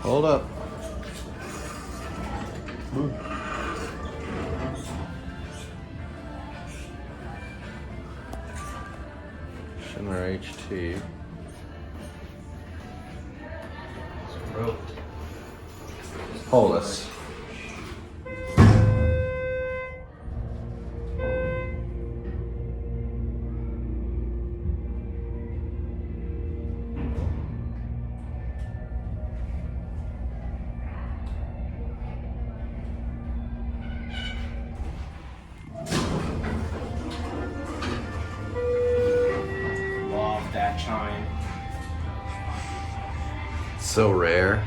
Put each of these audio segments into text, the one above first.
Hold up. Schindler HT. Holeless. Love that chime. So rare.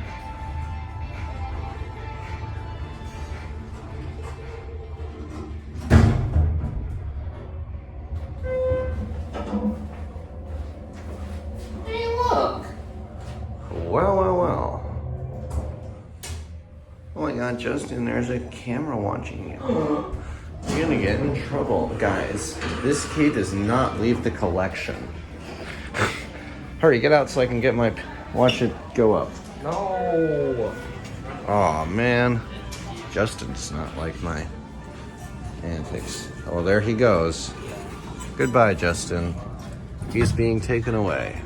Hey, look. Well, well, well. Oh my god, Justin, there's a camera watching you. You're gonna get in trouble. Guys, this key does not leave the collection. Hurry, get out so I can get my... Watch it go up. No. Oh man. Justin's not like my antics. Oh, there he goes. Goodbye, Justin. He's being taken away.